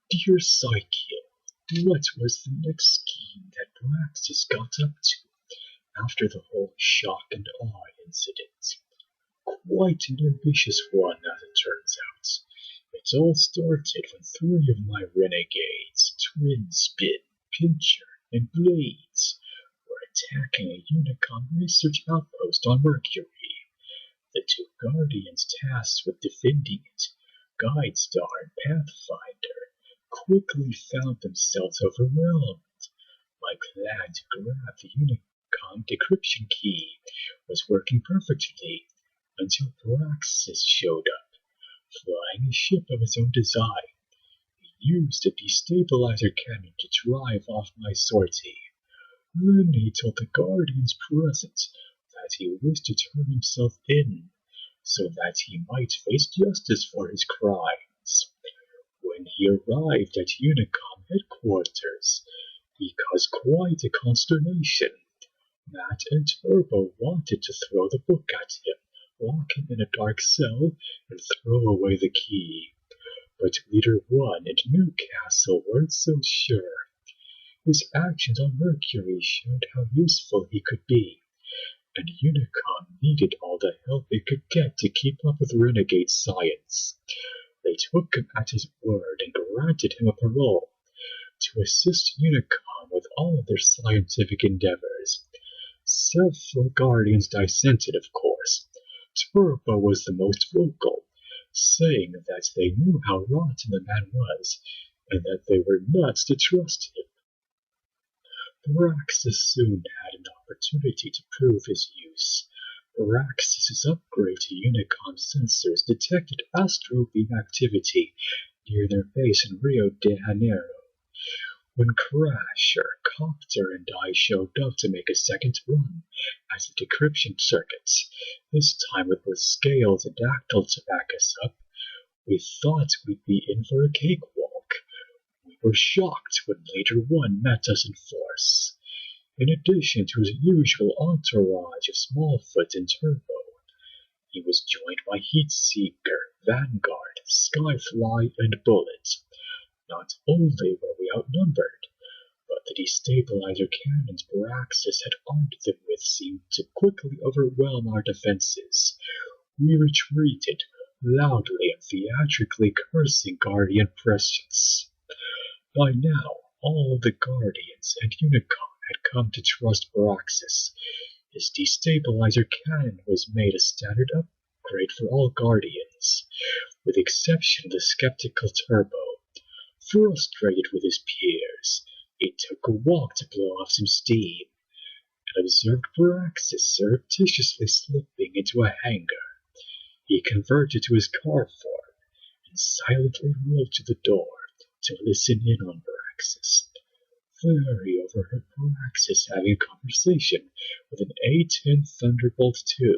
Dear Psyche, what was the next scheme that Braxis got up to after the whole shock and awe incident? Quite an ambitious one, as it turns out. It all started when 3 of my renegades, Twin Spin, Pincher, and Blades, were attacking a Unicom research outpost on Mercury. The 2 guardians tasked with defending it, Guidestar and Pathfinder, quickly found themselves overwhelmed. My plan to grab the Unicom decryption key was working perfectly until Braxis showed up, flying a ship of his own design. He used a destabilizer cannon to drive off my sortie. Then he told the Guardians present that he wished to turn himself in, so that he might face justice for his crimes. When he arrived at Unicom headquarters, he caused quite a consternation. Matt and Turbo wanted to throw the book at him, lock him in a dark cell, and throw away the key. But Leader 1 and Newcastle weren't so sure. His actions on Mercury showed how useful he could be, and Unicom needed all the help it could get to keep up with Renegade science. They took him at his word and granted him a parole to assist Unicom with all of their scientific endeavors. Several Guardians dissented, of course. Turbo was the most vocal, saying that they knew how rotten the man was, and that they were nuts to trust him. Braxis soon had an opportunity to prove his use. Braxis's upgrade to Unicom sensors detected astro beam activity near their base in Rio de Janeiro. When Crasher, Copter, and I showed up to make a second run at the decryption circuits, this time with both Scales and Dactyl to back us up, we thought we'd be in for a cakewalk. We were shocked when Leader 1 met us in force. In addition to his usual entourage of Smallfoot and Turbo, he was joined by Heatseeker, Vanguard, Skyfly, and Bullet. Not only were we outnumbered, but the destabilizer cannons Braxis had armed them with seemed to quickly overwhelm our defenses. We retreated, loudly and theatrically cursing Guardian prescience. By now, all of the Guardians and Unicom had come to trust Braxis. His destabilizer cannon was made a standard upgrade for all Guardians, with the exception of the skeptical Turbo. Frustrated with his peers, he took a walk to blow off some steam, and observed Braxis surreptitiously slipping into a hangar. He converted to his car form and silently rolled to the door to listen in on Braxis. There he overheard Braxis having a conversation with an A-10 Thunderbolt II,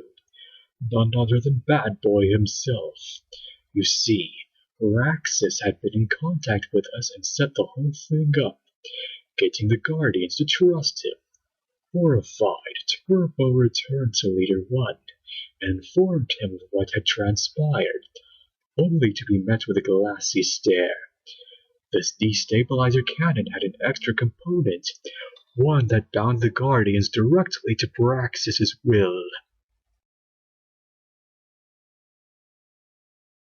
none other than Bad Boy himself. You see, Braxis had been in contact with us and set the whole thing up, getting the Guardians to trust him. Horrified, Turbo returned to Leader 1 and informed him of what had transpired, only to be met with a glassy stare. This destabilizer cannon had an extra component, one that bound the Guardians directly to Braxis's will.